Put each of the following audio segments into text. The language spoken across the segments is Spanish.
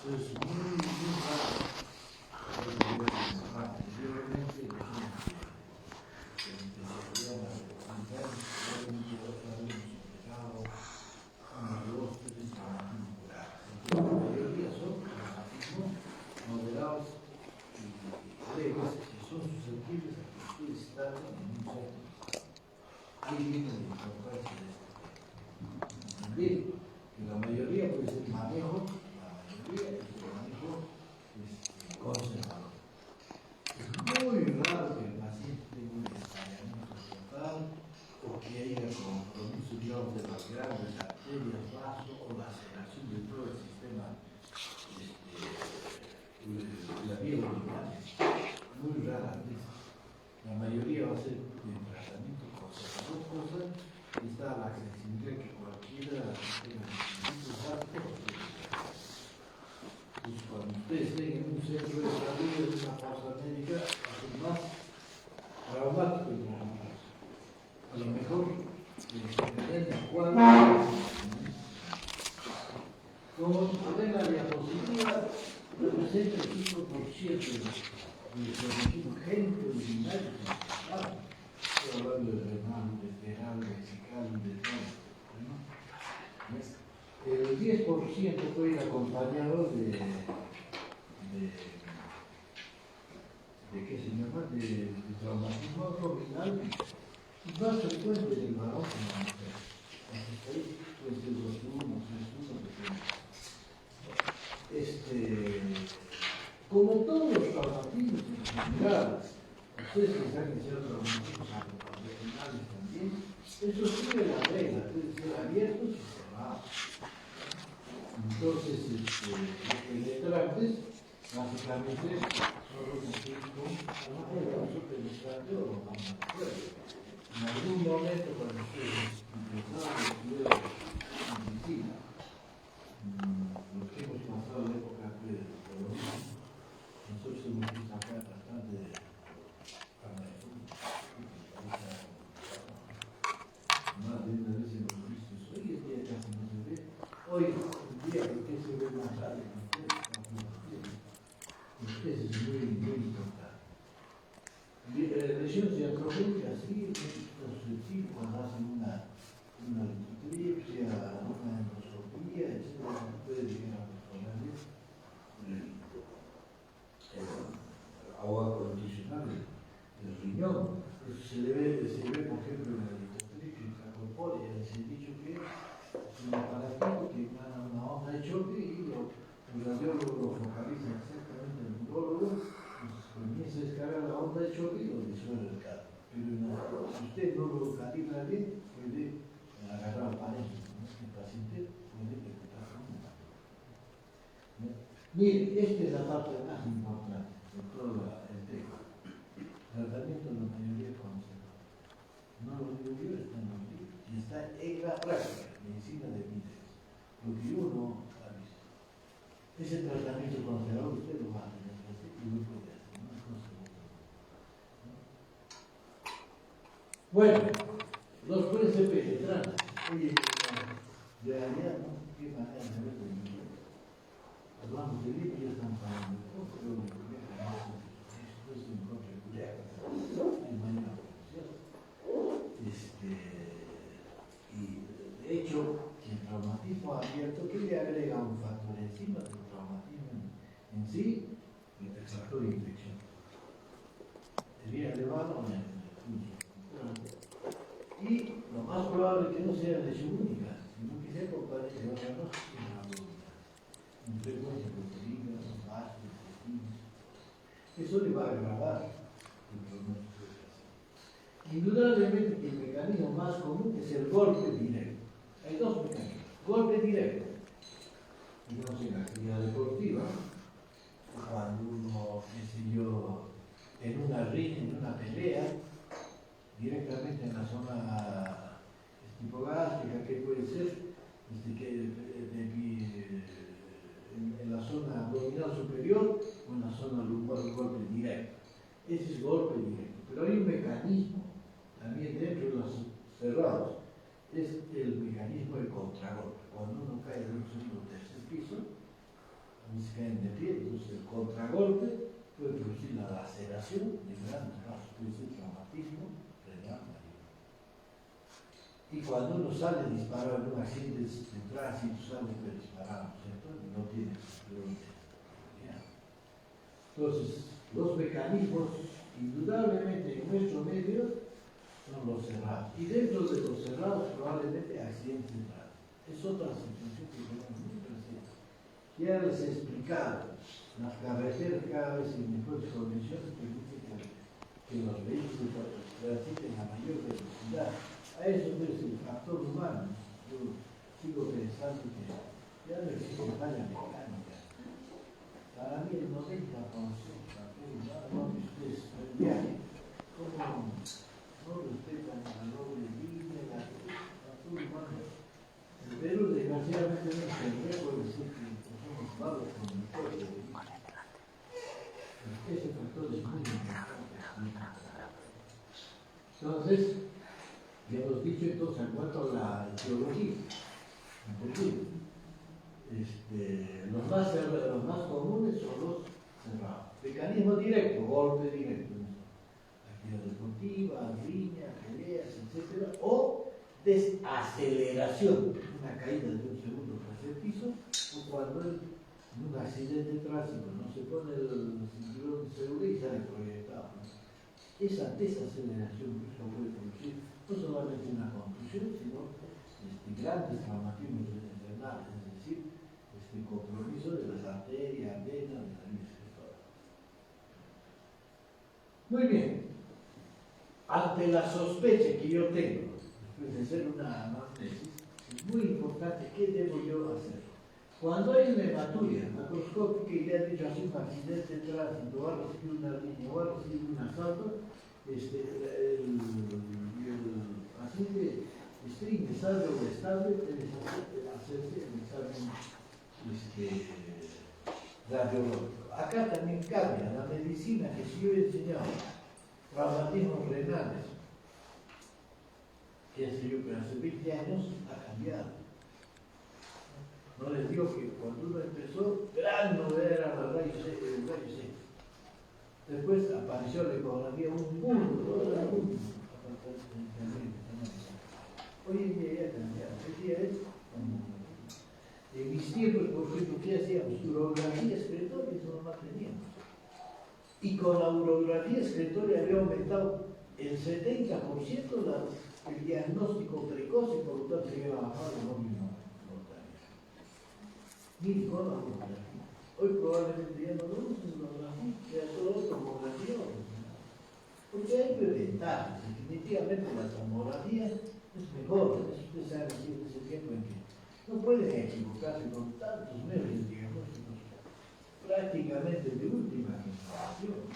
es muy raro. Anteriormente decían que empezarían a presentar habíamos empezado unos 2, 3 traumatismos por año. La mayoría son traumatismos moderados y leves que son susceptibles a que ustedes estén en un centro. Ahí viene la importancia de este tema. También que la mayoría puede ser manejo, conservador. Es muy raro que el paciente tenga un estallamiento total o que haya compromiso, digamos, de las grandes arterias, vasos o laceración de todo el sistema de la vía urinaria. Muy rara vez. La mayoría va a ser de tratamiento conservador, cosa que está a la accesibilidad que cualquiera tenga distintos actos. Pues cuando ustedes estén en un centro de salud, en una pausa médica, es más traumático y traumático. A lo mejor depende de cuál. Como ven la diapositiva, representa el 5% de gente urinaria. Estoy hablando de renal, de fecal, vesical, de todo. El 10% puede ir acompañado de ¿qué se llama? De traumatismo abdominal y más frecuente del varón que la mujer. Entonces, puede ser 2-1, 3-1, como todos los traumatismos en general, ustedes pensarán que sean traumatismos abdominales también, eso sigue la regla, puede ser abiertos y cerrados. Entonces, los penetrantes, básicamente, son los que penetrante o lo vamos a hacer. En algún momento, cuando ustedes empezaron a estudiar medicina, los que hemos pasado la época de colonia, nosotros hemos visto acá bastante más de una vez hemos visto eso. Hoy en día casi no se ve. Hoy en día, ¿por qué se ve más tarde? Ustedes es muy importante. Lesiones iatrogénicas, sí, es susceptible cuando hacen una lipotripsia, una endoscopía, etc. Puede llegar a ponerle agua acondicionada del riñón. Eso se ve, por ejemplo, en la lipotripsia intracorpórea. Se ha dicho que es un aparatito que emana una onda de choque y el radiólogo lo focaliza exactamente en el urólogo. Comienza a descargar la onda de choque y lo disuelve el carro. Pero si usted no lo calibra bien, puede agarrar al paréntesis. El paciente puede ejecutar una. Mire, esta es la parte más importante de todo el tema. Tratamiento de la mayoría conservador. No lo digo yo, está en los libros. Y está en la práctica, medicina de evidencia. Lo que uno ha visto. Ese tratamiento conservador usted lo va a tener que hacer y lo puede hacer. Bueno, los pueden ser penetrantes. Oye, de allá, ¿no? ¿Qué manera de ver de mí? Hablamos de libro y ya estamos hablando de todo, pero esto es un poco peculiar. Hay manera de y de hecho, el traumatismo abierto, ¿qué le agrega un factor encima del traumatismo en sí? El factor de infección. Sería elevado en el y lo más probable es que no sea lesión única, sino que sea comparable a órganos abdominales, en frecuencia proteínas, vasos, intestinos. Eso le va a agravar el pronóstico del paciente. Indudablemente que el mecanismo más común es el golpe directo. Hay dos mecanismos. Golpe directo, digamos en la actividad deportiva, cuando uno, qué sé yo, en una riña, en una pelea, directamente en la zona hipogástrica, que puede ser en la zona abdominal superior o en la zona lumbar, golpe directo. Ese es golpe directo. Pero hay un mecanismo también dentro de los cerrados, es el mecanismo de contragolpe. Cuando uno cae de un segundo o tercer piso, se caen de pie, entonces el contragolpe puede producir la laceración de grandes vasos, puede ser traumatismo renal mayor. Y cuando uno sale disparado en un accidente de tránsito, sale disparado, ¿cierto? Y no tiene cinturón de seguridad. Entonces, los mecanismos, indudablemente en nuestro medio, son los cerrados. Y dentro de los cerrados, probablemente accidentes de tránsito. Es otra situación que tenemos muy presente. Ya les he explicado, las carreteras cada vez en mejores condiciones permiten que los vehículos transiten a mayor velocidad. A eso es el factor humano. Yo sigo pensando que ya no existe falla mecánica. Para mí el 90% nada más que ustedes el viaje, como no respetan la doble línea, la factor humano. El Perú desgraciadamente no se puede decir que somos malos con el cuerpo. Ese factor es muy importante. Entonces, ya hemos dicho entonces en cuanto a la teología, los más comunes son los cerrados. Mecanismo directo, golpe directo, actividad deportiva, riña, peleas, etc. O desaceleración, una caída de un segundo tras el piso, o cuando en un accidente de tránsito no se pone el cinturón de seguridad y sale proyectado. Esa desaceleración que puede producir no solamente una contusión, sino grandes traumatismos renales, es decir, compromiso de las arterias, venas, de la vía excretora. Muy bien. Ante la sospecha que yo tengo, después de hacer una anamnesis, es muy importante qué debo yo hacer. Cuando hay una hematuria macroscópica y le han dicho así un accidente de tránsito, o algo así, una línea, o algo así, un asalto, el paciente esté ingresado o estable, debe hacerse el examen radiológico. Acá también cambia la medicina, que si yo he enseñado traumatismos renales, que hace yo, pero hace 20 años ha cambiado. No les digo que cuando uno empezó, gran novedad era el rayo C. Después apareció la ecografía, un mundo, todo el mundo. Hoy en día ya ha cambiado. Hoy día es en mis tiempos, por ejemplo, ¿qué hacíamos? Urografía excretoria, eso no la teníamos. Y con la urografía excretoria había aumentado el 70% el diagnóstico precoz y por lo tanto se había bajado el volumen mortalidad. Mire, con la urografía. Hoy probablemente ya no lo usen urografía, ya todo tomografía. Porque hay ventajas. Definitivamente la tomografía es mejor. Ustedes saben decir ese tiempo en que no pueden equivocarse con tantos medios diagnósticos prácticamente de última generación.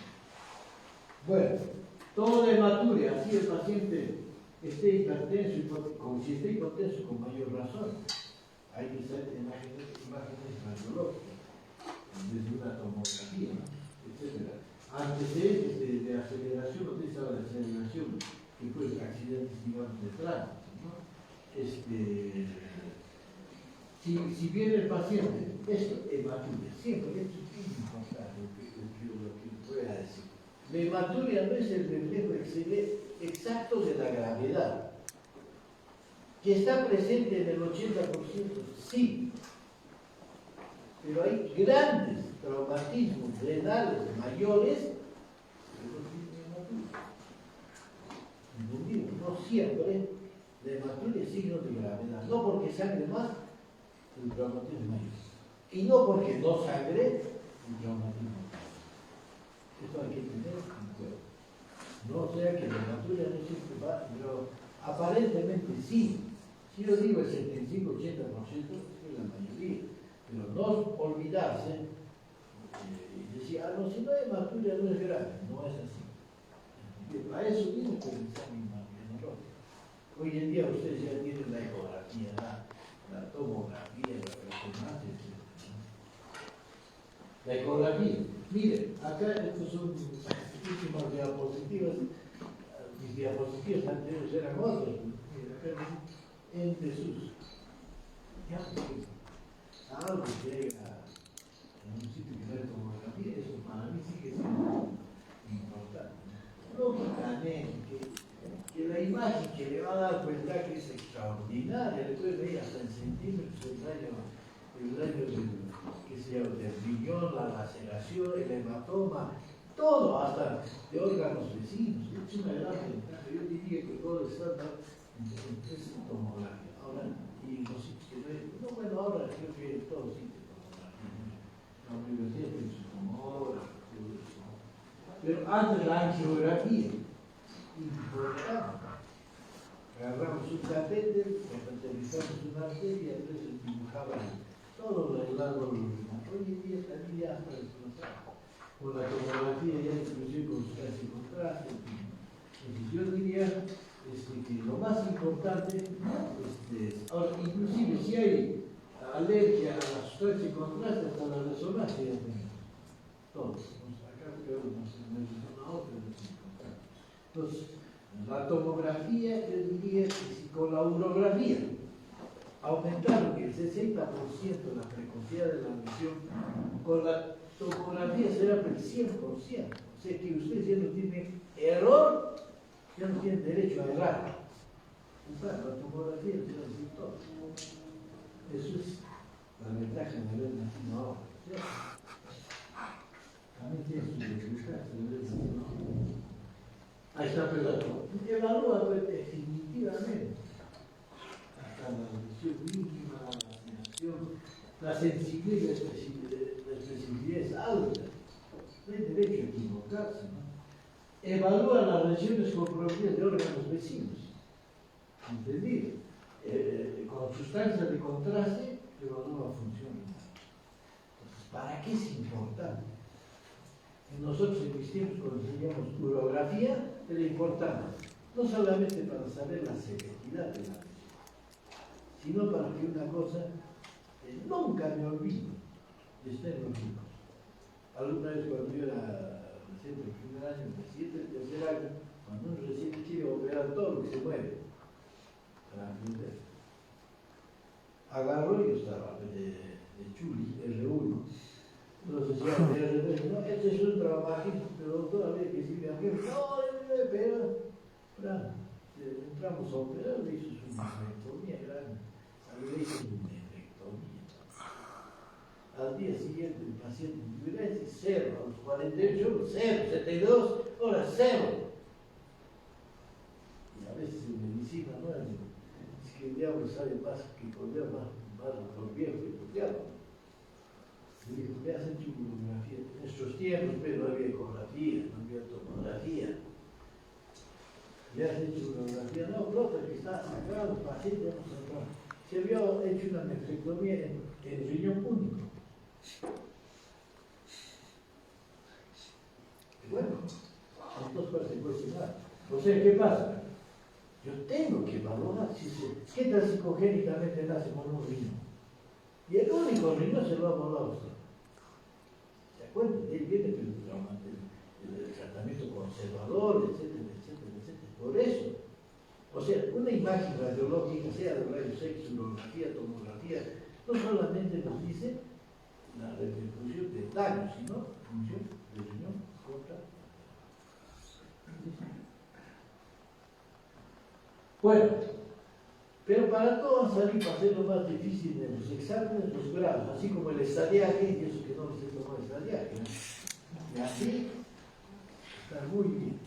Bueno, toda hematuria, así el paciente esté hipertenso, como si esté hipertenso con mayor razón. Hay que hacer imágenes radiológicas, desde una tomografía, etc. Antecedentes de aceleración, usted sabe de aceleración, que fue accidentes, digamos, de tránsito, ¿no? Si viene el paciente, esto hematuria, siempre, esto es muy importante lo que voy a decir. La hematuria no es el reflejo exacto de la gravedad. ¿Que está presente en el 80%? Sí. Pero hay grandes traumatismos renales mayores que no tienen hematuria. ¿Entendido? No siempre la hematuria es signo de gravedad. No porque sangre más, el traumatismo mayor. Y no porque no sangre, el traumatismo mayor. Esto hay que tener en cuenta. No sea que la hematuria no siempre va, pero aparentemente sí. Si yo digo el 75-80%, es la mayoría. Pero no olvidarse y decir, no, si no hay hematuria no es grave. No es así. Para eso tiene que pensar en imagenología. Hoy en día ustedes ya tienen la ecografía, la tomografía, la resonancia, etc. La ecografía. Miren, acá estos son últimas diapositivas. Mis diapositivas anteriores eran otras. Miren, acá en desuso. Ya, algo llega en del riñón, la laceración, el hematoma, todo, hasta de órganos vecinos. Es una gran ventaja. Yo diría que todo está es tomografía. Ahora, y los sitios no, bueno, ahora creo que en todos sitios tomografía. La universidad tiene su tomógrafo, todo eso. Pero antes la angiografía, importante. Agarramos un catéter, cateterizamos una arteria, entonces dibujaba todo el lado lunar. Hoy en día también ya está desplazado. Con la tomografía ya inclusive con su casi contraste. Entonces yo diría que lo más importante, ahora, inclusive si hay alergia a la sustancia de contraste, hasta la resonancia ya tenemos. Todos. Acá creo que no se una otra de. Entonces, la tomografía, yo diría que si con la urografía aumentaron el 60% la precocidad de la lesión, con la tomografía será el 100%. O sea que usted ya no tiene error, ya no tiene derecho a errar. Claro, la tomografía se va a decir todo. Eso es la ventaja de haber nacido ahora. ¿Cierto? También tiene su dificultad de haber nacido ahora. Ahí está, perdón. Evalúa definitivamente hasta la lesión mínima, la vacinación, la sensibilidad, la especificidad es alta. No hay derecho a equivocarse, ¿no? Evalúa las lesiones con propiedades de órganos vecinos. ¿Entendido? Con sustancias de contraste, evalúa función renal. Entonces, ¿para qué es importante? Nosotros en mis tiempos, cuando teníamos urografía, era importante, no solamente para saber la severidad de la lesión, sino para que una cosa, nunca me olvido, y está en los libros. Alguna vez cuando yo era reciente el primer año, reciente el tercer año, cuando uno reciente quiere operar todo lo que se mueve, para aprender. Agarró y yo estaba de Chuli, R1. Entonces ya no, este es un traumatismo, pero todavía que sigue aquí, no, pero, entramos a operar, le hizo su nefrectomía grande, le hizo su nefrectomía. Al día siguiente el paciente tuviera 0, a los 48 horas 0, 72 horas 0. Y a veces en medicina no es que el diablo sabe más que por Dios, más por viejo que por diablo. Le dijo, me has hecho urografía. En nuestros tiempos, pero no había ecografía, no había tomografía. ¿Le has hecho urografía? No, brota, que está sacado, el paciente no sacado. Se había hecho una nefrectomía en riñón único. Y bueno, entonces para se cuestionar. O sea, ¿qué pasa? Yo tengo que valorar qué tal psicogénicamente nace con un riñón. Y el único riñón se lo ha volado a usted. ¿Se acuerdan? Él viene el tratamiento conservador, etcétera, etcétera, etcétera. Por eso, o sea, una imagen radiológica, sea de rayos X, urografía, tomografía, no solamente nos dice la repercusión del daño, sino la función del riñón contra. Bueno, pero para todo han salido para hacer lo más difícil de los exámenes, los grados, así como el estadiaje, y eso que no les he tomado estadiaje, ¿no? Y así está muy bien.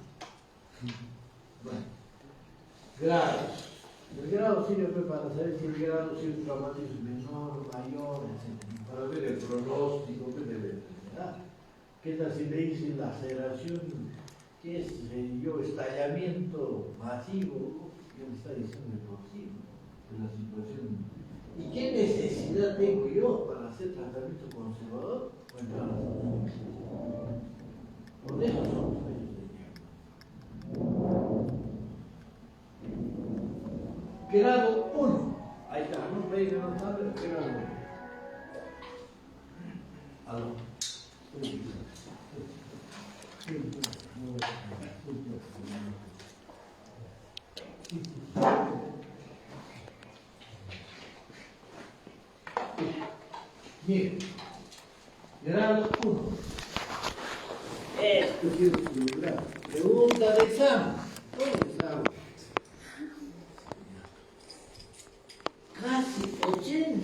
Bueno, grados. El grado sirve para saber si el grado si el traumatismo es menor, mayor, etc. Para ver el pronóstico de la enfermedad. ¿Qué tal si le dicen laceración? ¿Qué es estallamiento masivo? ¿Qué me está diciendo el posible? La situación. ¿Y qué necesidad tengo yo para hacer tratamiento conservador? Bueno, por eso son los medios de tiempo. Grado 1. Ahí está, no me digan los nombres, grado 1. Aló. Bien, grado 1. Esto es el grado. Pregunta de examen. ¿Dónde está? Casi 80%.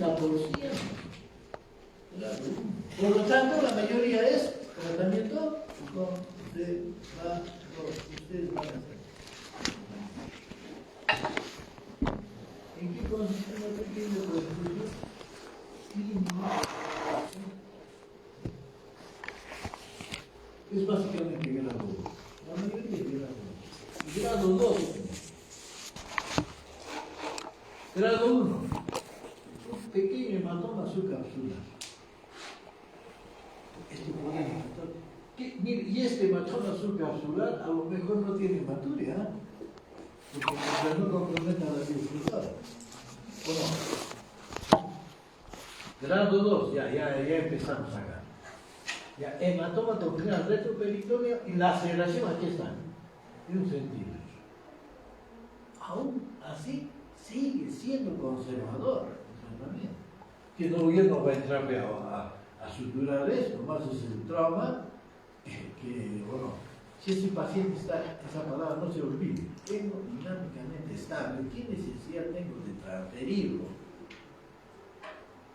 Grado 1. Por lo tanto, la mayoría es tratamiento conservador. Ustedes van a hacer. ¿En qué consiste una pequeña conclusión? Es básicamente grado 1. La mayoría es grado 1. Y grado 2. Grado 1. Un pequeño hematoma subcapsular. Este podemos notar. Mire, y este hematoma subcapsular a lo mejor no tiene hematuria, ¿eh? Porque no compromete a la biofiltrada. Bueno, grado 2, ya empezamos acá. Ya, hematoma toxinal retroperitoneo y laceración, aquí está, de 1 centímetro. Aún así, sigue siendo conservador el tratamiento. Que no va a entrar a suturar esto, más es el trauma, bueno, si ese paciente está, esa palabra no se olvide, hemodinámicamente estable, ¿qué necesidad tengo de transferirlo?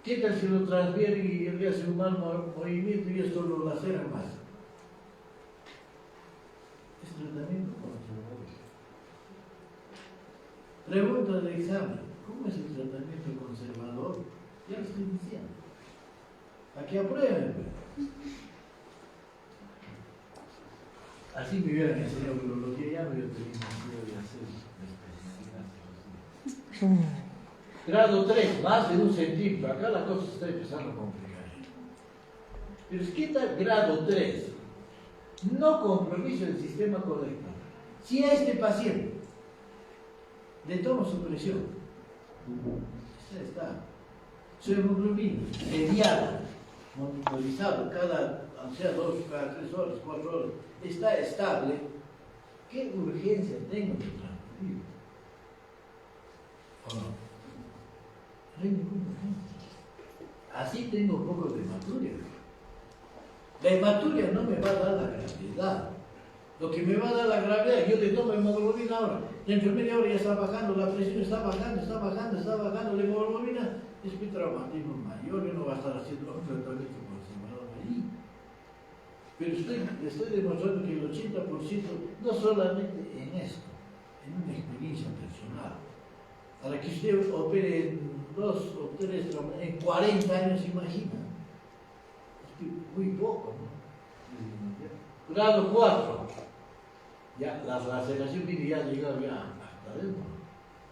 ¿Qué tal si lo transfiere y él le hace un mal movimiento y esto lo lacera más? Es tratamiento conservador. Pregunta de examen, ¿cómo es el tratamiento conservador? Ya lo estoy diciendo. Aquí aprueben. Así me hubieran enseñado biología, ya me hubiera tenido de hacer especialidad. Grado 3, más de 1 centímetro. Acá la cosa se está empezando a complicar. Pero es que está grado 3. No compromiso del sistema colector. Si a este paciente le tomo su presión, está. Su hemoglobina mediada, monitorizado cada 3 horas, 4 horas, está estable, ¿qué urgencia tengo de transferir? ¿O no? No hay ninguna urgencia. Así tengo un poco de hematuria. La hematuria no me va a dar la gravedad. Lo que me va a dar la gravedad, yo le tomo hemoglobina ahora, dentro de media hora ya está bajando, la presión está bajando, la hemoglobina, es mi traumatismo mayor, yo no va a estar haciendo un tratamiento conservador allí. Pero estoy demostrando que el 80%, no solamente en esto, en una experiencia personal, para que usted opere en 2 o 3, en 40 años, imagina. Es muy poco, ¿no? Grado 4. Ya, la laceración mire, ya ha llegado ya hasta dentro,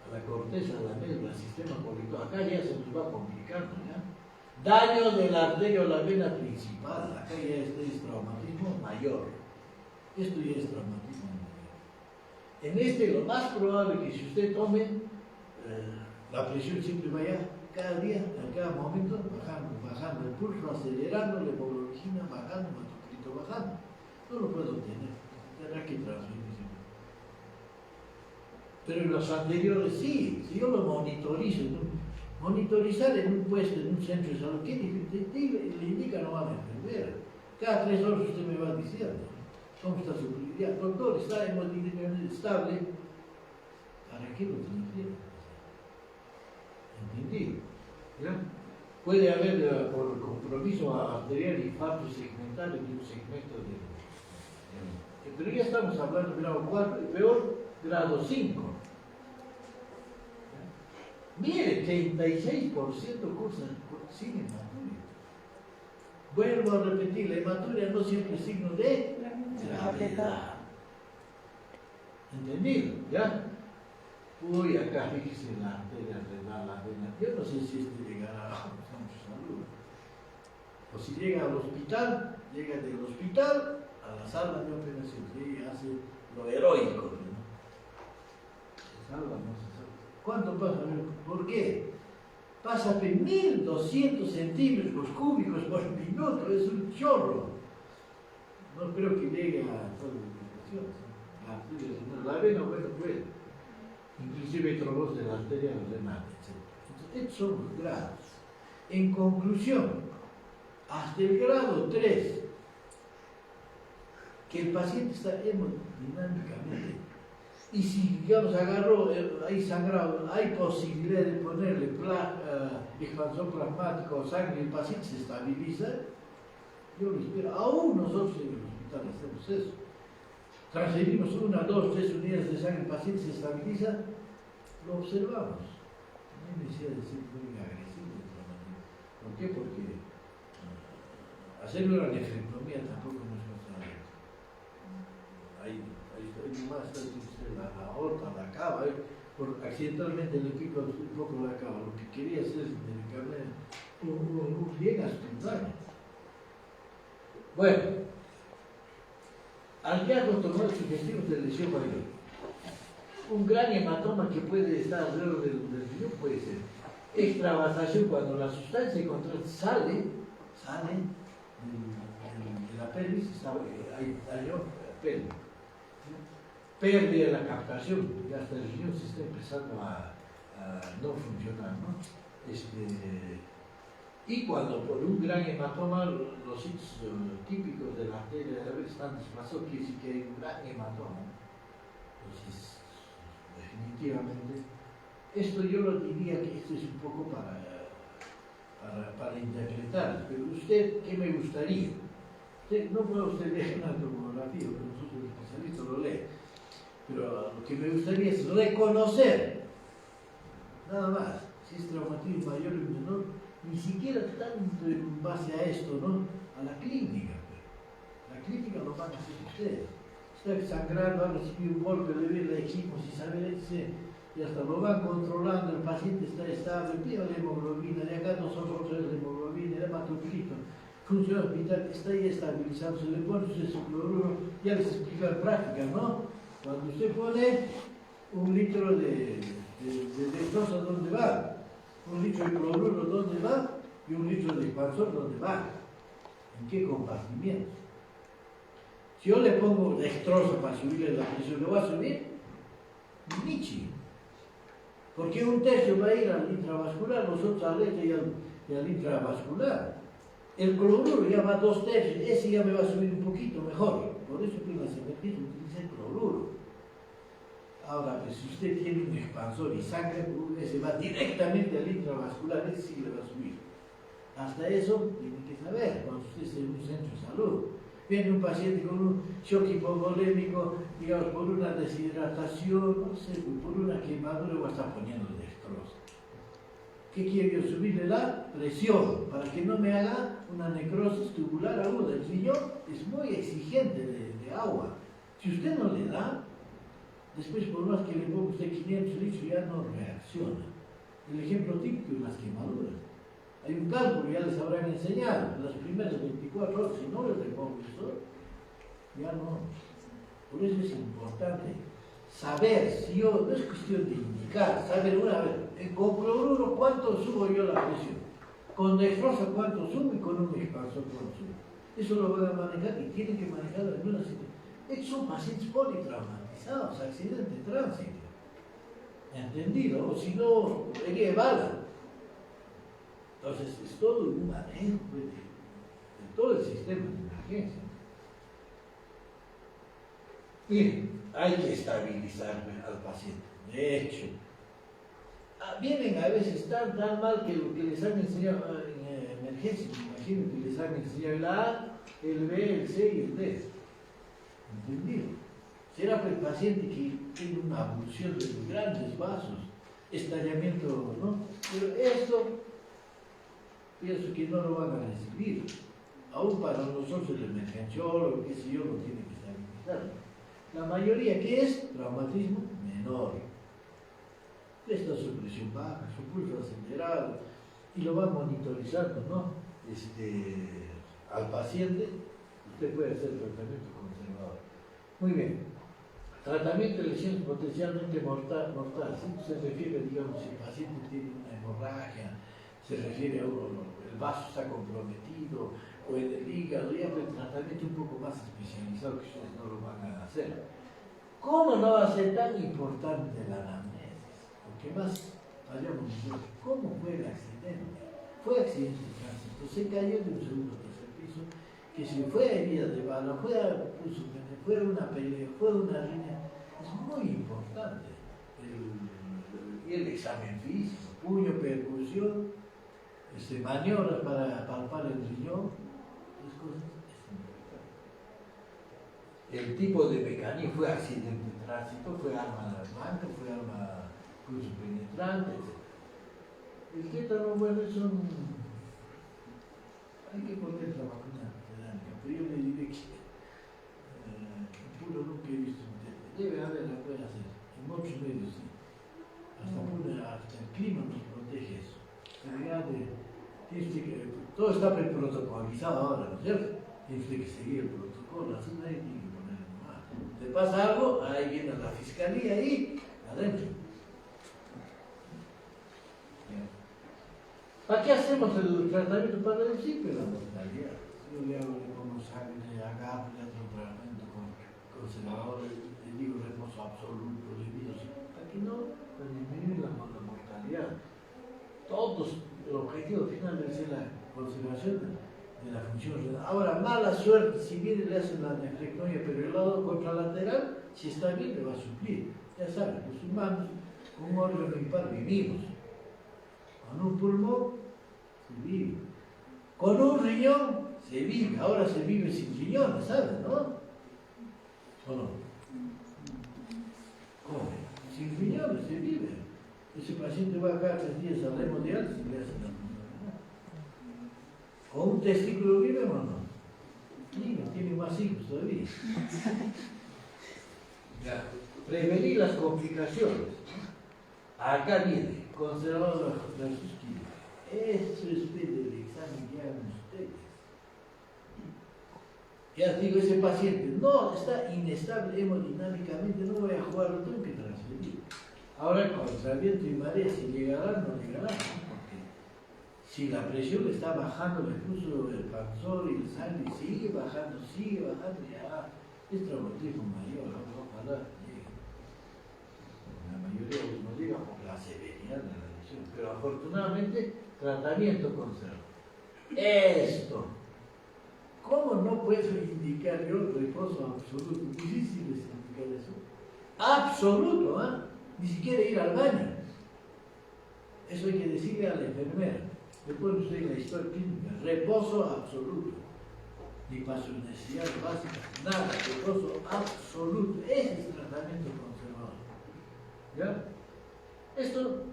a la corteza, a la médula, al sistema colector. Acá ya se nos va complicando, ¿ya? Daño de la arteria o la vena principal. Acá ya es traumatismo mayor. Esto ya es traumatismo mayor. En este, lo más probable que si usted tome, la presión siempre vaya cada día, a cada momento, bajando el pulso, acelerando, la hemoglobina bajando, el hematocrito bajando. No lo puedo obtener. Tendrá que transferir. Pero en los anteriores sí, si yo lo monitorizo, monitorizar en un puesto, en un centro de salud, ¿qué le indica no va a enfermera? Cada 3 horas usted me va diciendo cómo está su prioridad. Doctor, está hemodinámicamente estable, ¿para qué lo transfiere? ¿Entendido? ¿Ya? Puede haber por compromiso arterial infarto segmental de un segmento de... Pero ya estamos hablando de grado 4 y peor, grado 5. Mire, 36% cursan sin hematuria. Vuelvo a repetir, la hematuria no siempre es signo de gravedad. ¿Entendido? ¿Ya? Uy, acá fíjese la arteria renal, la vena. Yo no sé si esto llegará a salud. O si llega al hospital, llega del hospital a la sala de operación, y hace lo heroico, ¿no? Se salva, no se salva. ¿Cuánto pasa? ¿Por qué? Pasa de 1200 centímetros cúbicos por minuto, es un chorro. No creo que llegue a toda la operación. La vena, bueno, puede. Inclusive trombosis de la arteria renal, etc. Entonces, estos son los grados. En conclusión, hasta el grado 3, que el paciente está hemodinámicamente, y si, digamos, agarró, hay sangrado, hay posibilidad de ponerle expansor plasmático o sangre y el paciente se estabiliza, Yo lo espero. Aún nosotros en el hospital hacemos eso. Transferimos 1, 2, 3 unidades de sangre, el paciente se estabiliza, lo observamos. No hay necesidad de ser muy agresivo. ¿Por qué? Porque hacer una nefrectomía tampoco no es cosa de... Ahí nomás la aorta, la cava, accidentalmente le pico un poco la cava. Lo que quería hacer es dedicarle un bien espontáneo. Bueno, hallazgos tumores sugestivos de lesión mayor. Un gran hematoma que puede estar alrededor del riñón puede ser extravasación cuando la sustancia encontrada sale de la pelvis, hay daño pelvis. Pérdida de la captación, ya hasta el riñón se está empezando a no funcionar, ¿no? Y cuando por un gran hematoma los sitios típicos de la arteria están desplazados, quiere decir que hay un gran hematoma. Entonces, definitivamente, esto yo lo diría que esto es un poco para interpretar, pero usted, ¿qué me gustaría? No puede usted leer una tomografía, porque nosotros los especialistas lo leen, pero lo que me gustaría es reconocer, nada más, si es traumatismo mayor o menor, ni siquiera tanto en base a esto, ¿no? A la clínica. La clínica lo van a hacer ustedes. Está sangrando, ha recibido un golpe, le ve la equimosis, y hasta lo van controlando, el paciente está estable, pide la hemoglobina, de acá nosotros la hemoglobina, el hematocrito, funciona vital, está ahí estabilizado, se le pone su cloruro, ya les explico en práctica, ¿no? Cuando usted pone 1 litro de dextrosa, ¿dónde va? 1 litro de cloruro, ¿dónde va? Y 1 litro de expansor, ¿dónde va? ¿En qué compartimiento? Si yo le pongo dextrosa para subirle la presión, ¿lo va a subir? Nichi. Porque 1/3 va a ir al intravascular, los otros al leche y al intravascular. El cloruro ya va 2/3, ese ya me va a subir un poquito mejor. Por eso que en las emergencias utiliza el cloruro. Ahora, pues, si usted tiene un expansor y sangre, ese va directamente al intravascular, ese sí le va a subir. Hasta eso tiene que saber, cuando usted esté en un centro de salud. Viene un paciente con un shock hipovolémico, digamos, por una deshidratación, no sé, por una quemadura, va a estar poniendo dextrosa. ¿Qué quiero yo? Subirle la presión para que no me haga una necrosis tubular aguda. El riñón es muy exigente de agua. Si usted no le da, después por más que le ponga usted 500 litros ya no reacciona. El ejemplo típico es las quemaduras. Hay un cálculo, ya les habrán enseñado, las primeras 24 horas, si no les repongo esto, ya no. Por eso es importante saber, si yo, no es cuestión de indicar, saber una vez, con cloruro cuánto subo yo la presión, con dextrosa cuánto subo y con un expansor cuánto subo. Eso lo van a manejar y tienen que manejarlo en una situación. Estos son pacientes politraumatizados, accidente de tránsito. ¿Entendido? O si no, herida de bala. Entonces, es todo un manejo de todo el sistema de emergencia. Miren, hay que estabilizar al paciente. De hecho, vienen a veces tan mal que lo que les han enseñado en emergencia, me imagino que les han enseñado el A, el B, el C y el D. ¿Entendido? Será para el paciente que tiene una abulsión de los grandes vasos, estallamiento, ¿no? Pero esto, pienso que no lo van a recibir. Aún para nosotros el emergenciólogo, qué sé yo, lo tiene que estabilizar. La mayoría, ¿qué es? Traumatismo menor. Está su presión baja, su pulso acelerado, y lo va monitorizando, ¿no? Al paciente, usted puede hacer tratamiento conservador. Muy bien. Tratamiento de lesiones potencialmente mortales. Se refiere, digamos, si el paciente tiene una hemorragia, se refiere a el vaso está comprometido, o en el hígado, ya el tratamiento un poco más especializado que ustedes no lo van a hacer. ¿Cómo no va a ser tan importante la anamnesis? Porque más vayamos nosotros, ¿cómo fue el accidente? Fue accidente de tránsito, se cayó de un segundo o tercer piso, que si fue herida de bala, fue una pelea, fue una riña, es muy importante. Y el examen físico, puño, percusión, maniobras para palpar el riñón, Esas cosas es importante. El tipo de mecanismo fue accidente de tránsito, fue arma blanca, fue arma pulso penetrante, etc. El tétano, bueno, hay que poner la vacuna tetánica, pero yo le diré que en Puno nunca he visto un tétano. Debe haber, la puede hacer, en muchos medios sí. Hasta el clima nos protege eso. Todo está protocolizado ahora, ¿no es cierto? Tienes que seguir el protocolo, así nadie tiene que poner más. Te pasa algo, ahí viene la fiscalía ahí, adentro. ¿Para qué hacemos el tratamiento? Para reducir la mortalidad. Yo le hago como sangre, agave, otro tratamiento con conservadores, le digo reposo absoluto, para que no disminuir la mortalidad. Todos, el objetivo final debe ser la conservación de la función renal. Ahora, mala suerte, si bien le hacen la nefrectomía, pero el lado contralateral, si está bien, le va a suplir. Ya saben, los humanos, con un órgano impar vivimos. Con un pulmón, se vive. Con un riñón, se vive. Ahora se vive sin riñones, ¿saben, no? ¿O no? ¿Cómo? Sin riñones se vive. Ese paciente va cada 3 días a la hemodiálisis y le hacen la pulmonía. ¿Con un testículo vive o no? Sí, no tiene más hijos todavía. Ya. Prevenir las complicaciones. Acá viene, conservador versus química. Eso es del examen que hagan ustedes. Ya digo, ese paciente no está inestable hemodinámicamente, no voy a jugar, lo tengo que transferir. Ahora, contra viento y marea, si llegará, no llegará, ¿no? Porque si la presión está bajando, incluso el panzón y el sangre sigue bajando, ya es traumatismo mayor, ¿no? Ojalá llegue. La mayoría no llega por la severidad de la lesión, pero afortunadamente, tratamiento conserva. Esto. ¿Cómo no puedo indicar yo reposo absoluto? Difícil es indicar eso. Absoluto, ¿ah? ¿Eh? Ni siquiera ir al baño. Eso hay que decirle a la enfermera. Después usted en la historia clínica, reposo absoluto. Ni para sus necesidades básicas, nada, reposo absoluto. Ese es tratamiento conservador. ¿Ya? Esto,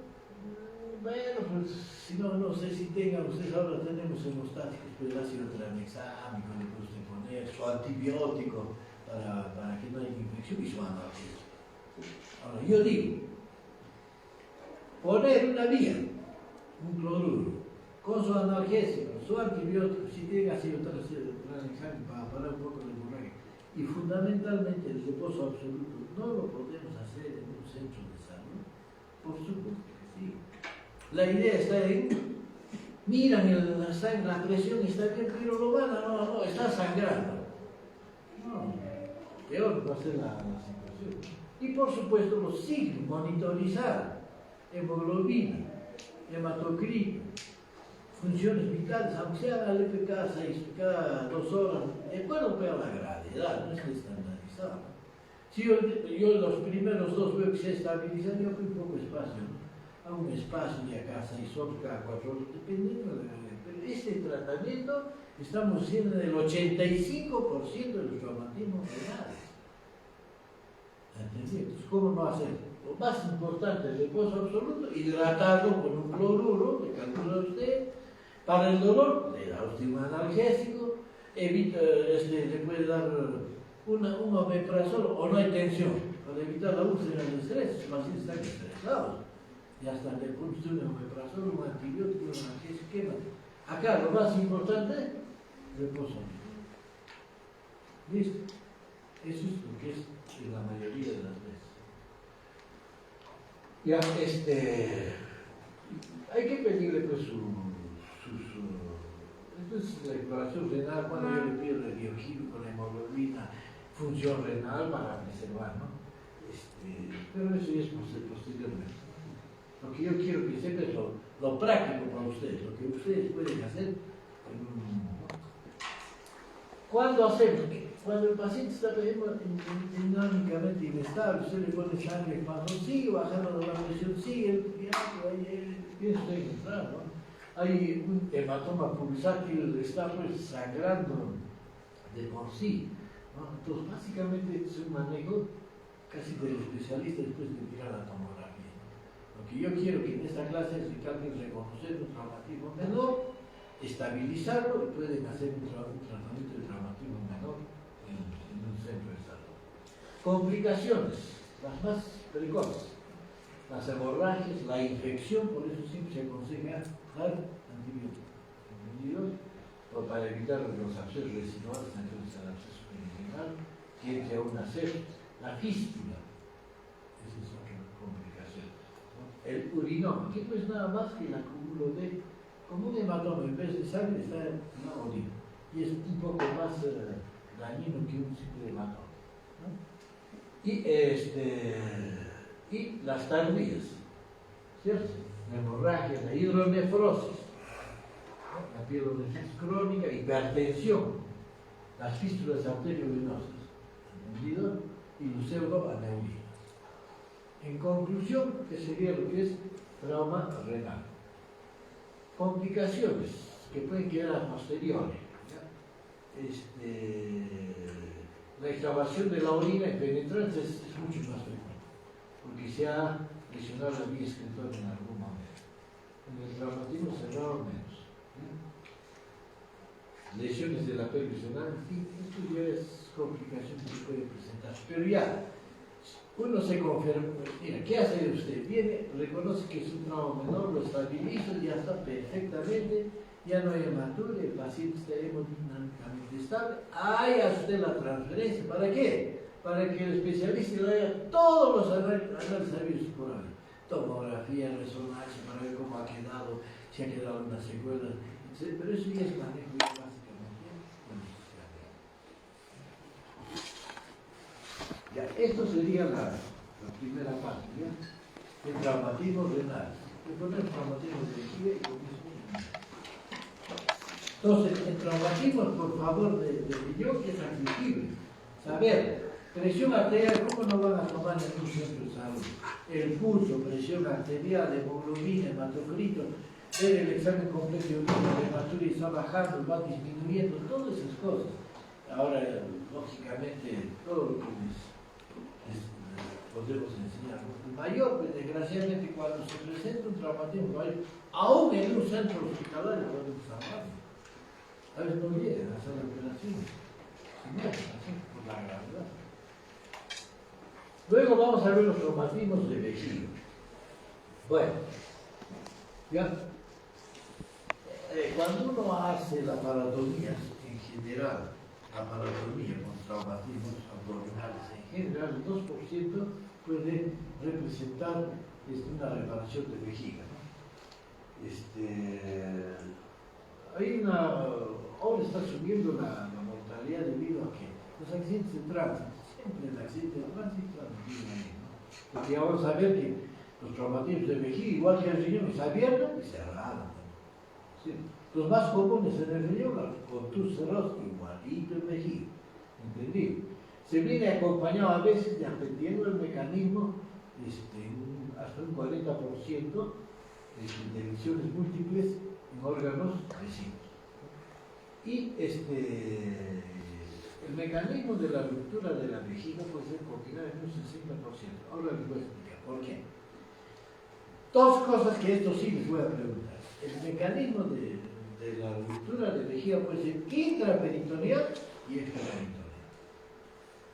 bueno, pues si no sé si tengan ustedes, ahora tenemos hemostáticos, pero ha sido tranexámico, le puede usted poner su antibiótico para que no haya infección y su analgésico. Ahora, yo digo, poner una vía, un cloruro, con su analgésico, su antibiótico, si tiene ácido tranexámico para parar un poco de hemorragia, y fundamentalmente el reposo absoluto, no lo podemos hacer en un centro de salud. Por supuesto que sí. La idea está en, miran la sangre, la presión está bien, pero lo van a, no, está sangrando. No, peor va a ser la situación. Y por supuesto los signos, monitorizar, hemoglobina, hematocrito, funciones vitales, aunque sea al EP cada 2 horas, de acuerdo a la gravedad, no es estandarizado. Si yo los primeros 2 veo que se estabilizan, yo fui un poco espacio, ¿no? Hago un espacio de acá 6 horas, cada 4 horas, dependiendo de la gravedad. Pero este tratamiento estamos haciendo del 85% de los traumatismos renales. Entonces, ¿cómo no hacer? Lo más importante, el reposo absoluto, hidratarlo con un cloruro, le calcula usted. Para el dolor, le da usted un analgésico, le puede dar un omeprazol o no hay tensión, para evitar la úlcera del estrés. Los pacientes están estresados. Y hasta le pone usted un omeprazol, un antibiótico, un analgésico, ¿qué más? Acá, lo más importante, reposo. ¿Listo? Eso es lo que es en la mayoría de las veces. Ya, hay que pedirle pues entonces la exploración renal, cuando yo le pido el bioquímico, la hemoglobina, función renal para preservar, ¿no? Pero eso ya es posteriormente. Lo que yo quiero que sepa es lo práctico para ustedes, lo que ustedes pueden hacer. ¿Cuándo hacemos? Cuando el paciente está dinámicamente inestable, usted le pone sangre, el panzón sigue bajando la presión, sigue, piensa usted en entrar, ¿no? hay un hematoma pulsátil, está pues sangrando de por sí, ¿no? Entonces, básicamente es un manejo casi del especialista después de tirar la tomografía. Lo que yo quiero que en esta clase es reconocer un traumatismo menor, estabilizarlo y pueden hacer un tratamiento de traumatismo menor en un centro de salud. Complicaciones, las más precoces, las hemorragias, la infección, por eso siempre se aconseja dar antibióticos, ¿entendido? O para evitar los abscesos residuales, entonces el absceso perineal, tiene que aún hacer la fístula, esa es otra complicación, ¿no? El urinoma, que no es nada más que el acúmulo de, como un hematoma, en vez de sangre está en la orina, y es un poco más dañino que un simple hematoma, ¿no? Y las tardías, ¿cierto? La hemorragia, la hidronefrosis, ¿no? La pielonefritis crónica, hipertensión, las fístulas arteriovenosas, ¿entendido? Y los pseudoaneurismas. En conclusión, ¿qué sería lo que es trauma renal? Complicaciones que pueden quedar a posteriori. La excavación de la orina en penetrante es mucho más frecuente, porque se ha lesionado la vía excretora en algún momento. En el traumatismo cerrado menos. Lesiones de la pelvis renal, en fin, esto ya es complicación que se puede presentar. Pero ya, uno se confirma, mira, ¿qué hace usted? Viene, reconoce que es un trauma menor, lo estabiliza, ya está perfectamente, ya no hay hematura, el paciente está hemodinámicamente estable. Ahí hace usted la transferencia. ¿Para qué? Para que el especialista le haga todos los análisis habidos por ahí. Tomografía, resonancia, para ver cómo ha quedado, si ha quedado una secuela, etc. Pero eso ya es manejo básicamente con ya, esto sería la primera parte, ¿ya? El traumatismo renal. Le ponemos traumatismo de vejiga y con eso. Entonces, el traumatismo, por favor, de riñón es accesible. Saber, presión arterial, ¿cómo no van a tomar en un centro de salud? El pulso, presión arterial, hemoglobina, hematocrito, ver el examen completo de la hematura y está bajando, va disminuyendo, todas esas cosas. Ahora, lógicamente, todo lo que les podemos enseñar. El mayor, pues, desgraciadamente, cuando se presenta un traumatismo mayor, aún en un centro hospitalario podemos hablar. A veces no llegan a hacer la operación, así por la gravedad. Luego vamos a ver los traumatismos de vejiga. Bueno, ya, cuando uno hace la paratomía en general, la paratomía con traumatismos abdominales en general, el 2% puede representar una reparación de vejiga, ¿no? Ahora está subiendo la mortalidad debido a que los accidentes de tránsito, siempre el accidente de tránsito, ¿no? Porque vamos a ver que los traumatismos de vejiga, igual que el riñón, es abierto y cerrado, ¿no? ¿Sí? Los más comunes en el riñón, los contusos cerrados, igualito en vejiga, ¿entendido? Se viene acompañado a veces de aprendiendo el mecanismo hasta un 40% de lesiones múltiples en órganos vecinos. Y el mecanismo de la ruptura de la vejiga puede ser coordinado en un 60%. Ahora les voy a explicar por qué. Dos cosas que esto sí les voy a preguntar. El mecanismo de la ruptura de vejiga puede ser intraperitoneal y extraperitoneal.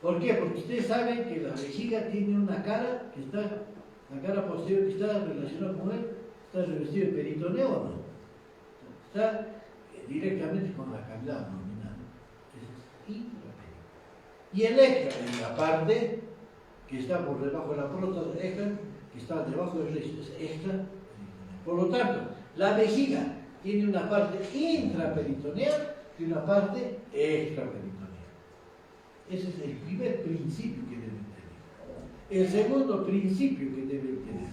¿Por qué? Porque ustedes saben que la vejiga tiene una cara que está, la cara posterior que está relacionada con él, está revestido de peritoneo o no. Está directamente con la cavidad abdominal. Es intraperitoneal. Y el extra, en la parte que está por debajo de la próstata, extra, que está debajo del resto, es extra. Por lo tanto, la vejiga tiene una parte intraperitoneal y una parte extraperitoneal. Ese es el primer principio que deben tener. El segundo principio que deben tener: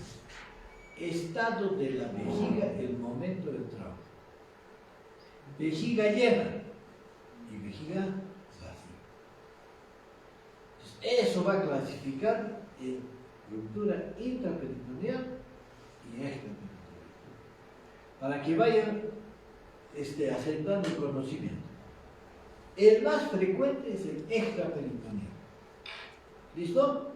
estado de la vejiga en el momento del trauma. Vejiga llena y vejiga vacía. Entonces, eso va a clasificar en ruptura intraperitoneal y extraperitoneal. para que vayan asentando el conocimiento. El más frecuente es el extraperitoneal. ¿Listo?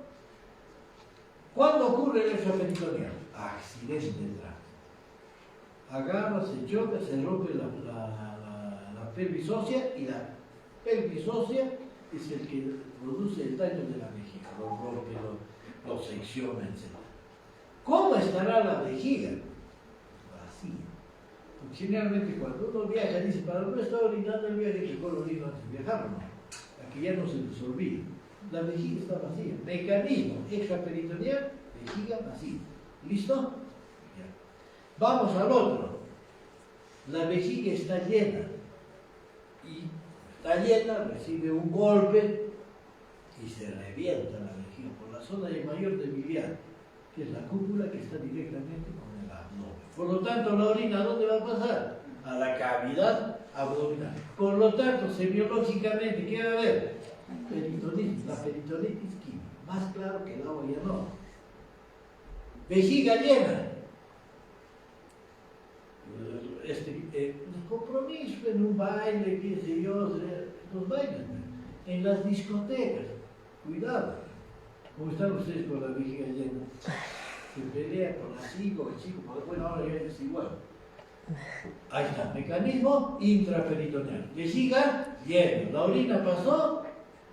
¿Cuándo ocurre el extraperitoneal? Accidente de tránsito. Agarra, se choca, se rompe la pelvis ósea, y la pelvis ósea es el que produce el daño de la vejiga, lo rompe, lo secciona, etc. ¿Cómo estará la vejiga? Vacía. Porque generalmente cuando uno viaja dice, para no estar orinando el viaje, que mejor orino antes de viajar, ¿no? Aquí ya no se les olvida. La vejiga está vacía. Mecanismo extraperitoneal, vejiga vacía. ¿Listo? Ya. Vamos al otro. La vejiga está llena. Y está llena, recibe un golpe y se revienta la vejiga por la zona de mayor debilidad, que es la cúpula, que está directamente con el abdomen. Por lo tanto, la orina, ¿a dónde va a pasar? A la cavidad abdominal. Por lo tanto, semiológicamente, ¿qué va a haber? Peritonitis, la peritonitis química. Más claro que el agua ya no. Vejiga llena. Compromiso en un baile, qué sé yo, los bailes, en las discotecas. Cuidado. ¿Cómo están ustedes con la vejiga llena? Se pelea con la chica o el chico, bueno, ahora ya es igual. Ahí está, mecanismo intraperitoneal. Vejiga llena. La orina pasó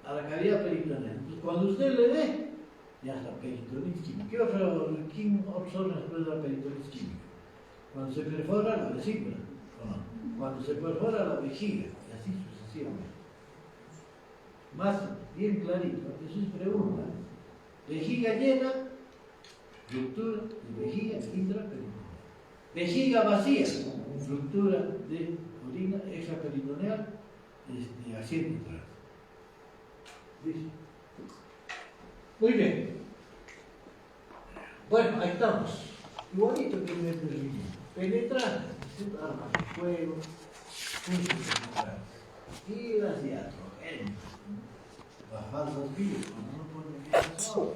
a la cavidad peritoneal. Entonces, cuando usted le ve, ya está, peritonitis química. ¿Qué otras zonas puede dar peritonitis química? Cuando se perfora la vesícula, ¿o no? Cuando se perfora la vejiga, y así sucesivamente. Más bien clarito, eso es pregunta. Vejiga llena, ruptura de vejiga intraperitoneal. Vejiga vacía, ruptura de orina extraperitoneal, accidente de tránsito. ¿Listo? Muy bien. Bueno, ahí estamos. Igualito que en el penetrante, armas de fuego, puntos penetrantes, y las diatrogénicas, las falsas vías, cuando no ponen bien solo,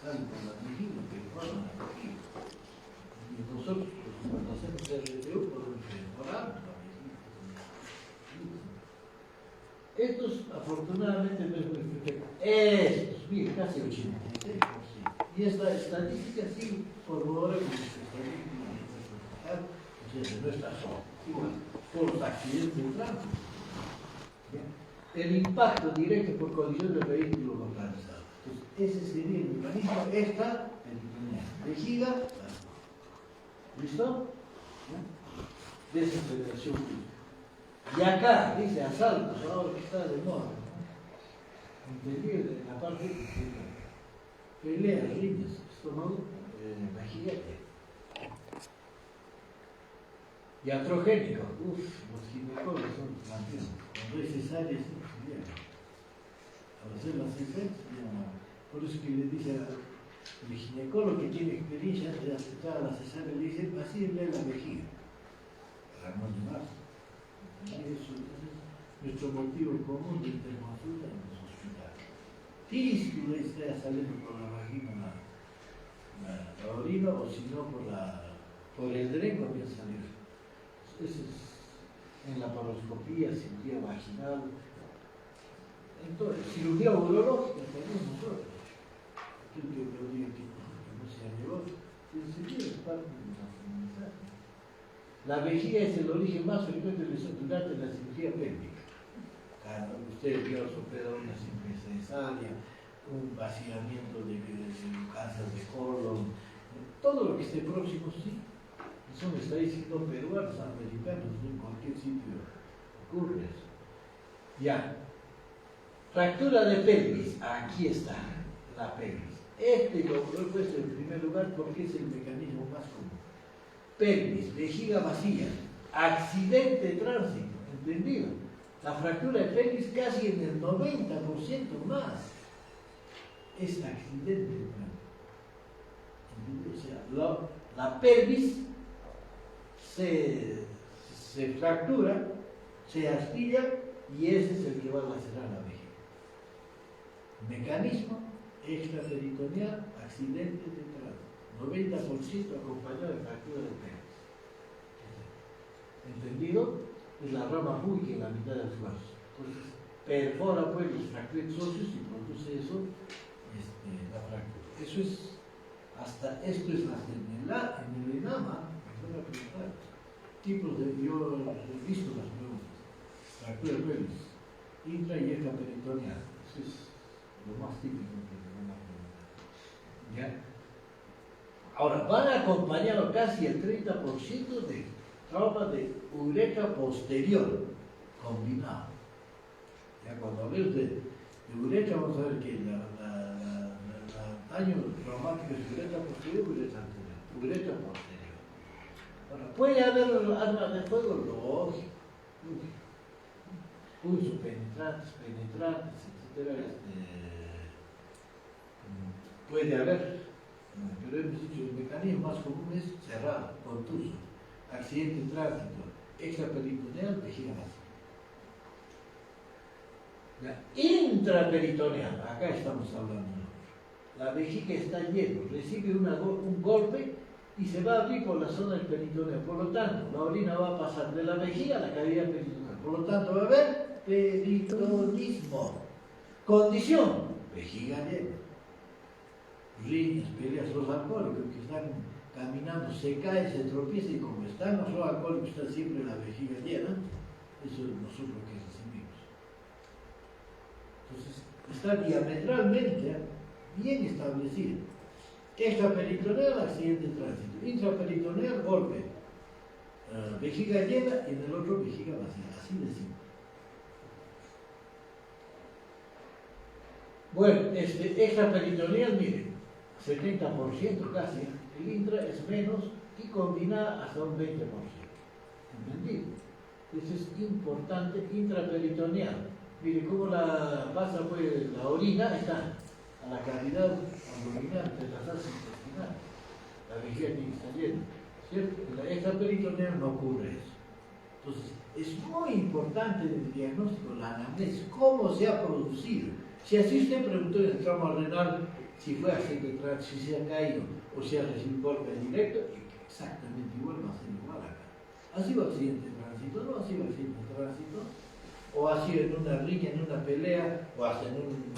salen por las vejigas que forman la vejiga. Y nosotros, cuando hacemos RDU, podemos mejorar la vejiga. Estos, afortunadamente, no es muy frecuente. Estos, miren, casi 86%. Y esta estadística sí corrobora con esta estadística de nuestra zona, igual, por los accidentes de tránsito. El impacto directo por colisión del vehículo localizado. Entonces, ese sería el mecanismo extraperitoneal. Vejiga, ¿listo? Desaceleración física. Y acá, dice asaltos, ahora que está de moda. Entendido en la parte que pelea, riñas, estómago, vejiga. Iatrogénico, los ginecólogos son campeones. Cuando hay cesárea, sí, bien. Al hacer la cesárea, por eso que le dice al ginecólogo que tiene experiencia de aceptar la cesárea, le dice, vacíenle la vejiga. Ramón de Marzo. Eso es nuestro motivo común de interconsulta en los hospitales. Fístula está saliendo por la vagina la orina, o si no por el dren comienza a salir. Eso es en la paroscopía, cirugía vaginal, entonces, cirugía urológica tenemos nosotros. Aquel que lo diga que no se llevó, enseguida es parte de la feminidad. La vejiga es el origen más frecuente durante la cirugía pélvica. Claro, usted vio operar una cesárea, un vaciamiento de cáncer de colon, todo lo que esté próximo, sí. Son estadísticas no peruanas, americanos, en cualquier sitio ocurre eso. Ya. Fractura de pelvis, aquí está la pelvis. Lo he puesto en primer lugar porque es el mecanismo más común. Pelvis, vejiga vacía, accidente de tránsito, ¿entendido? La fractura de pelvis casi en el 90% más es accidente de tránsito. ¿Entendido? O sea, la pelvis se fractura, se astilla y ese es el que va a lacerar la vejiga. Mecanismo extraperitoneal, accidente de tránsito, 90% acompañado de fractura de pelvis. ¿entendido? Es la rama pública en la mitad de los vasos. Entonces, perfora pues los fragmentos óseos y produce eso, la fractura. Eso es, hasta esto es en el enama, me voy a preguntar, tipos de, yo he visto las preguntas, fracturas breves, intra y extraperitoneal, eso es lo más típico que me van a preguntar. ¿Ya? Ahora, van a acompañar casi el 30% de trauma de uretra posterior combinado. Ya, cuando hablemos de uretra, vamos a ver que el daño traumático es uretra posterior, uretra anterior, uretra posterior. Ahora, puede haber armas de fuego, lógico, pulso penetrantes, etcétera. Puede haber, pero hemos dicho, el mecanismo más común es cerrado, contuso, accidente de tránsito, extraperitoneal, vejiga vacía. La intraperitoneal, acá estamos hablando. La vejiga está llena, recibe un golpe y se va a abrir por la zona del peritoneo. Por lo tanto, la orina va a pasar de la vejiga a la cavidad peritoneal. Por lo tanto, va a haber peritonismo. Condición, vejiga llena. Riñas, peleas, los alcohólicos que están caminando, se caen, se tropiezan y como están los alcohólicos, está siempre la vejiga llena. Eso es nosotros lo que recibimos. Entonces, está diametralmente bien establecido. Extraperitoneal, accidente de tránsito. Intraperitoneal, golpe. Vejiga llena y en el otro vejiga vacía. Así de simple. Bueno, extraperitoneal, miren, 70% casi. El intra es menos y combinada hasta un 20%. ¿Entendido? Eso es importante, intraperitoneal. Mire cómo pasa pues, la orina, está a la cavidad abdominal, de las asas intestinales. La vejiga tiene que estar llena, ¿cierto? En la extraperitoneal no ocurre eso. Entonces, es muy importante en el diagnóstico, la anamnesis, cómo se ha producido. Si así usted preguntó en el trauma renal, si fue accidente de tránsito, si se ha caído o si ha recibido un golpe directo, exactamente igual va a ser igual acá. ¿Ha sido accidente de tránsito? ¿No ha sido accidente de tránsito? ¿O ha sido en una riña, en una pelea, o hasta en un...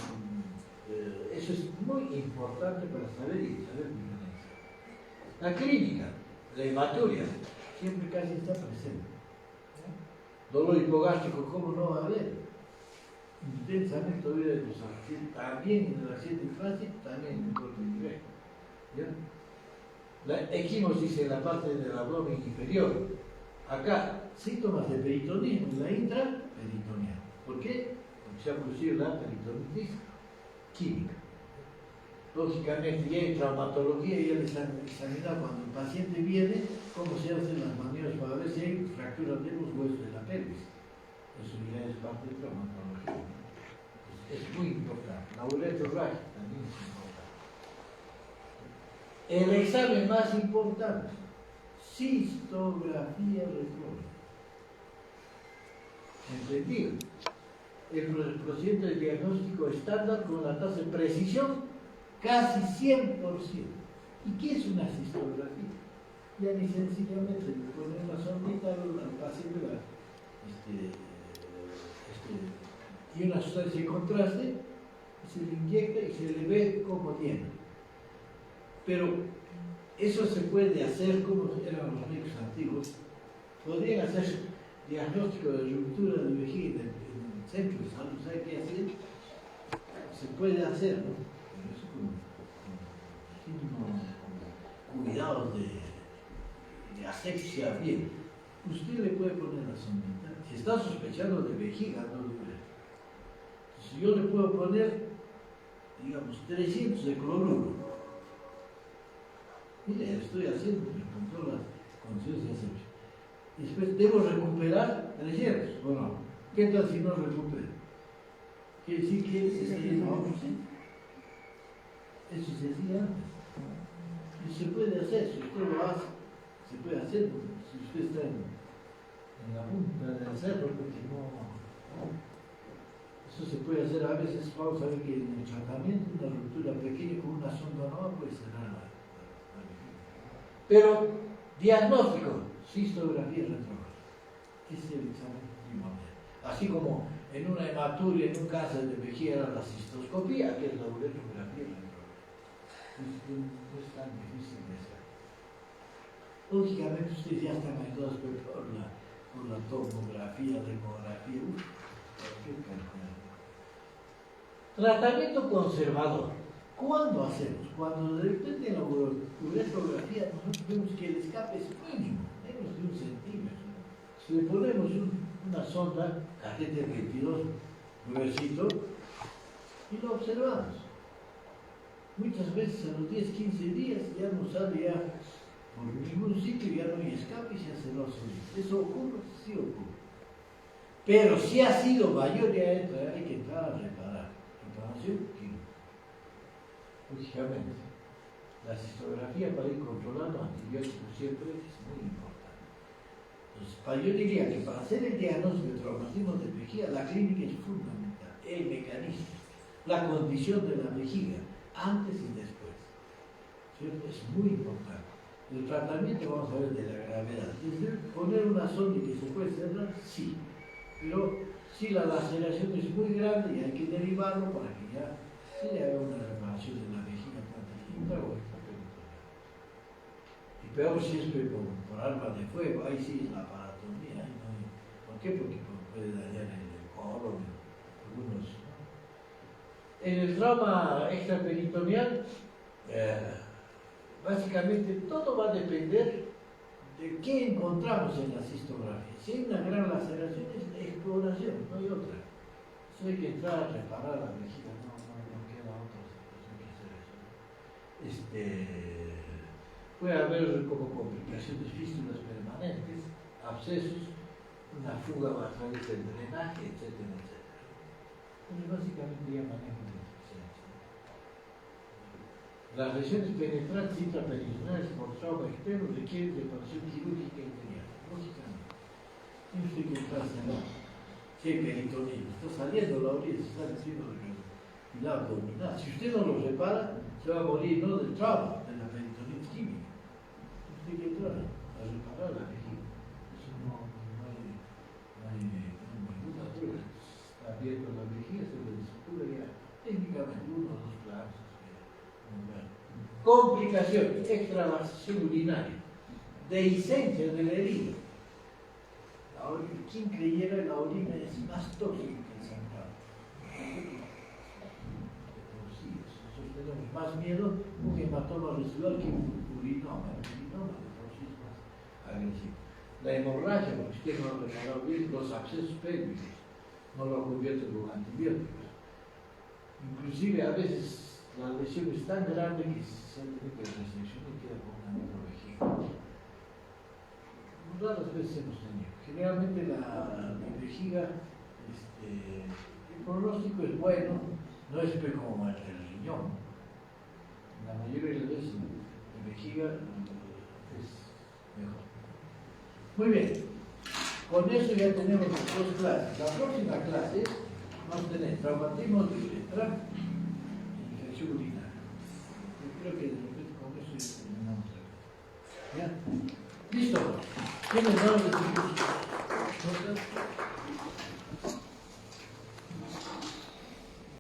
eso es muy importante para saber y saber diferenciar. La clínica, la hematuria, siempre casi está presente. Dolor hipogástrico, ¿cómo no va a haber? Intensamente todavía de los accidentes, también en el accidente de tránsito, también en el golpe directo. ¿Ya? La equimosis en la parte del abdomen inferior. Acá, síntomas de peritonismo en la intraperitoneal. ¿Por qué? Porque se ha producido la peritonitis química. Lógicamente, ya en traumatología ya les han examinado cuando el paciente viene, cómo se hacen las maniobras para ver si hay fracturas de los huesos de la pelvis. Eso ya es parte de traumatología. Es muy importante. La uretrorragia también es importante. El examen más importante, cistografía retrógrada. ¿Entendido? El procedimiento de diagnóstico estándar con la tasa de precisión casi 100%. ¿Y qué es una cistografía? Ya ni sencillamente le ponen una sondita al paciente y una sustancia de contraste, se le inyecta y se le ve cómo tiene. Pero eso se puede hacer como eran los médicos antiguos. Podrían hacer diagnóstico de ruptura de vejiga en el centro de salud. ¿Sabe qué hacer? Se puede hacer, ¿no? Pero es con cuidados de asepsia bien. Usted le puede poner la sondita. Si está sospechando de vejiga, no de uretra. Si yo le puedo poner, digamos, 300 de cloruro. Mire, estoy haciendo, con todas las condiciones de asepsia. Y después, ¿debo recuperar 300 o no? ¿Qué tal si no recupero? ¿Quiere decir que se está yendo a otro sitio? Eso se hacía antes. Y se puede hacer, si usted lo hace, se puede hacer, si usted está en la punta del cerro, porque no. Eso se puede hacer a veces. Vamos a ver que en el tratamiento una ruptura pequeña con una sonda nueva puede cerrar la vejiga. Pero, diagnóstico, cistografía retrógrada. es el examen primordial. Así como en una hematuria, en un cáncer de vejiga, era la cistoscopía, que es la uretrografía. No es tan difícil de hacer. Lógicamente ustedes ya están ayudados por la tomografía, demografía, cualquier cantidad. Tratamiento conservador. ¿Cuándo hacemos? Cuando de repente en la uretrografía nosotros vemos que el escape es mínimo, menos de 1 centímetro. Si le ponemos una sonda, catéter 22, nuevecito, y lo observamos. Muchas veces a los 10-15 días ya no sale ya por ningún sitio, ya no hay escape y ya se lo solito. ¿Eso ocurre? Sí ocurre. Pero si ha sido mayor, ya hay que entrar a reparar. Reparación, lógicamente, la cistografía para ir controlando antibióticos siempre es muy importante. Entonces, yo diría que para hacer el diagnóstico de traumatismo de vejiga, la clínica es fundamental, el mecanismo, la condición de la vejiga, antes y después. ¿Cierto? Es muy importante. El tratamiento, vamos a ver, de la gravedad. Desde poner una sonda que se puede cerrar, sí. Pero si la laceración es muy grande y hay que derivarlo para que ya se le haga una reparación de la vejiga plantagénica o extraperitoneal. Y peor si es por arma de fuego, ahí sí es la paratonía. ¿Por qué? Porque puede dañar el colon, algunos. En el trauma extraperitoneal, básicamente todo va a depender de qué encontramos en la cistografía. Si hay una gran laceración, es exploración, no hay otra. Eso hay que entrar a reparar la vejiga, no queda otra situación que hacer eso. Puede haber como complicaciones fístulas permanentes, abscesos, una fuga a través del drenaje, etcétera, etcétera. Entonces, básicamente ya manejo de insuficiencia. Las lesiones penetrantes intraperitoneales por trauma externo requieren reparación quirúrgica inmediata, lógicamente. Tiene usted que entrar a cerrar. Si hay peritoneo, está saliendo la orina, se está metiendo la abdominal. Si usted no lo repara, se va a morir no del trauma, de la peritonitis química. Usted tiene que entrar a reparar la vejiga. Eso no hay ninguna duda. Está abierto la vejiga, se le descubra ya técnicamente 1 o 2 planos. Complicación, extravasación urinaria, dehiscencia de la herida. ¿Quién creyera que la orina es más tóxica que el sangrado? Sí, nosotros tenemos más miedo a un hematoma residual que un urinoma. El urinoma de por sí es más agresivo. La hemorragia, porque usted no lo reparó bien, los abscesos pélvicos, no lo convierte con antibióticos. Inclusive a veces la lesión es tan grande que se tiene que reseccionar y queda con una microvejiga. Raras veces hemos tenido. Generalmente la vejiga, el pronóstico es bueno, no es como el del riñón. La mayoría de las veces la vejiga es mejor. Muy bien, con eso ya tenemos las 2 clases. La próxima clase vamos a tener traumatismo de uretra e infección urinaria. Yo creo que de repente con eso ya terminamos la clase. ¿Ya? Listo. ¿Quiénes van a decir cosas?